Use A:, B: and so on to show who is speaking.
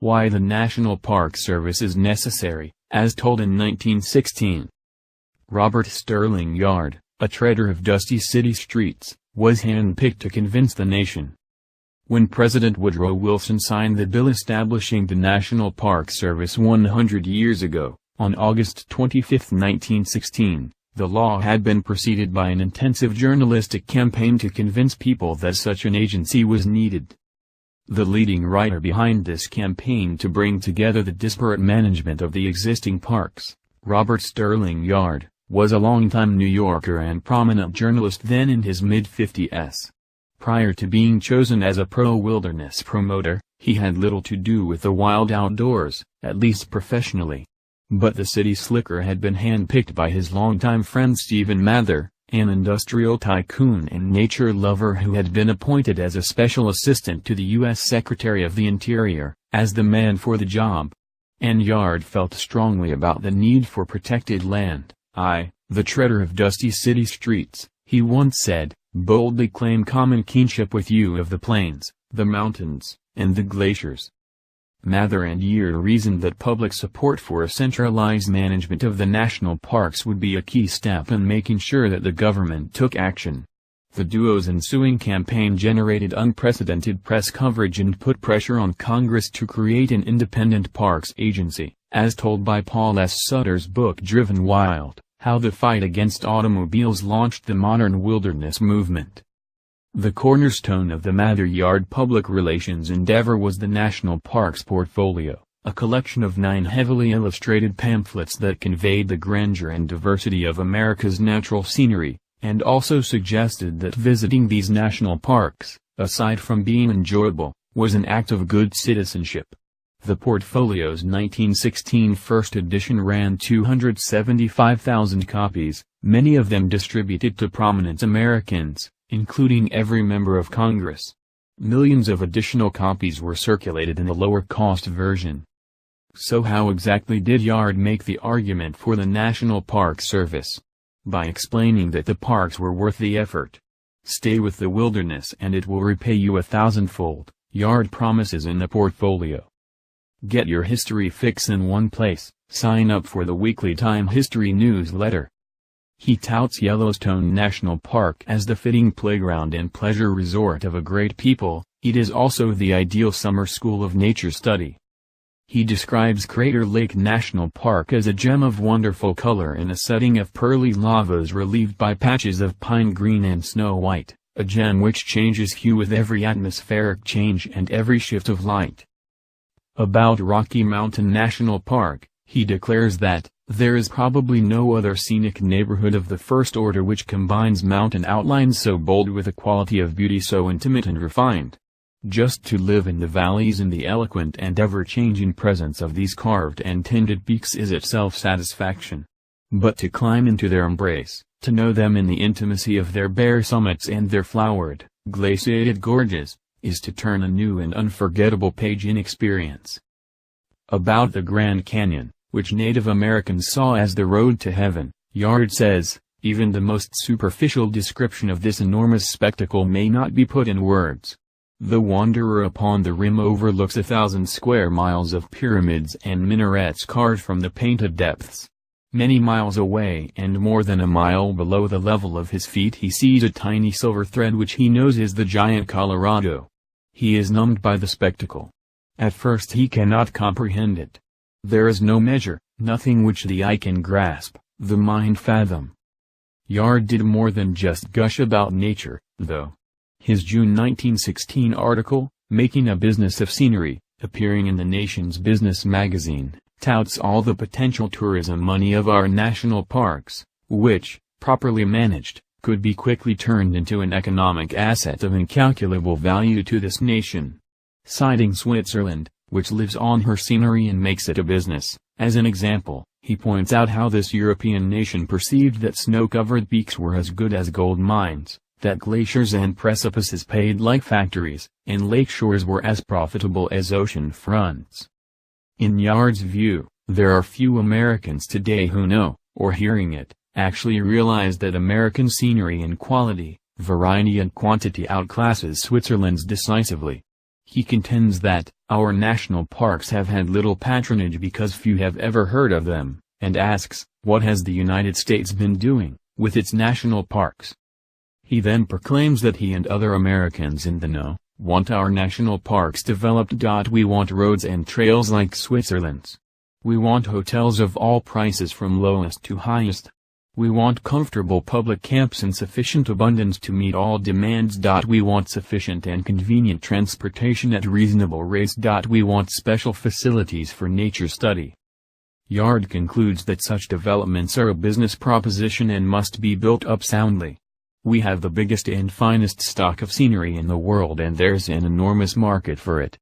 A: Why the National Park Service is necessary, as told in 1916. Robert Sterling Yard, a treader of dusty city streets, was handpicked to convince the nation. When President Woodrow Wilson signed the bill establishing the National Park Service 100 years ago, on August 25, 1916, the law had been preceded by an intensive journalistic campaign to convince people that such an agency was needed. The leading writer behind this campaign to bring together the disparate management of the existing parks, Robert Sterling Yard, was a longtime New Yorker and prominent journalist then in his mid-50s. Prior to being chosen as a pro-wilderness promoter, he had little to do with the wild outdoors, at least professionally. But the city slicker had been handpicked by his longtime friend Stephen Mather, an industrial tycoon and nature lover who had been appointed as a special assistant to the U.S. Secretary of the Interior, as the man for the job. And Yard felt strongly about the need for protected land. "I, the treader of dusty city streets," he once said, "boldly claim common kinship with you of the plains, the mountains, and the glaciers." Mather and Yard reasoned that public support for a centralized management of the national parks would be a key step in making sure that the government took action. The duo's ensuing campaign generated unprecedented press coverage and put pressure on Congress to create an independent parks agency, as told by Paul S. Sutter's book Driven Wild, How the Fight Against Automobiles Launched the Modern Wilderness Movement. The cornerstone of the Mather-Yard public relations endeavor was the National Parks Portfolio, a collection of 9 heavily illustrated pamphlets that conveyed the grandeur and diversity of America's natural scenery, and also suggested that visiting these national parks, aside from being enjoyable, was an act of good citizenship. The portfolio's 1916 first edition ran 275,000 copies, many of them distributed to prominent Americans, including every member of Congress. Millions of additional copies were circulated in the lower-cost version. So how exactly did Yard make the argument for the National Park Service? By explaining that the parks were worth the effort. "Stay with the wilderness and it will repay you 1,000-fold," Yard promises in the portfolio. Get your history fix in one place. Sign up for the weekly Time History newsletter. He touts Yellowstone National Park as the fitting playground and pleasure resort of a great people. It is also the ideal summer school of nature study. He describes Crater Lake National Park as a gem of wonderful color in a setting of pearly lavas relieved by patches of pine green and snow white, a gem which changes hue with every atmospheric change and every shift of light. About Rocky Mountain National Park, he declares that, "There is probably no other scenic neighborhood of the first order which combines mountain outlines so bold with a quality of beauty so intimate and refined. Just to live in the valleys in the eloquent and ever-changing presence of these carved and tinted peaks is itself satisfaction. But to climb into their embrace, to know them in the intimacy of their bare summits and their flowered, glaciated gorges, is to turn a new and unforgettable page in experience." About the Grand Canyon, which Native Americans saw as the road to heaven, Yard says, "Even the most superficial description of this enormous spectacle may not be put in words. The wanderer upon the rim overlooks 1,000 square miles of pyramids and minarets carved from the painted depths. Many miles away and more than a mile below the level of his feet he sees a tiny silver thread which he knows is the giant Colorado. He is numbed by the spectacle. At first he cannot comprehend it. There is no measure, nothing which the eye can grasp, the mind fathom." Yard did more than just gush about nature, though. His June 1916 article, "Making a Business of Scenery," appearing in the Nation's business magazine, touts all the potential tourism money of our national parks, which, properly managed, could be quickly turned into an economic asset of incalculable value to this nation. Citing Switzerland, which lives on her scenery and makes it a business, as an example, he points out how this European nation perceived that snow-covered peaks were as good as gold mines, that glaciers and precipices paid like factories, and lake shores were as profitable as ocean fronts. In Yard's view, there are few Americans today who know, or hearing it, actually realize that American scenery in quality, variety and quantity outclasses Switzerland's decisively. He contends that, our national parks have had little patronage because few have ever heard of them, and asks, what has the United States been doing, with its national parks? He then proclaims that he and other Americans in the know, want our national parks developed. We want roads and trails like Switzerland's. We want hotels of all prices from lowest to highest. We want comfortable public camps in sufficient abundance to meet all demands. We want sufficient and convenient transportation at reasonable rates. We want special facilities for nature study. Yard concludes that such developments are a business proposition and must be built up soundly. We have the biggest and finest stock of scenery in the world and there's an enormous market for it.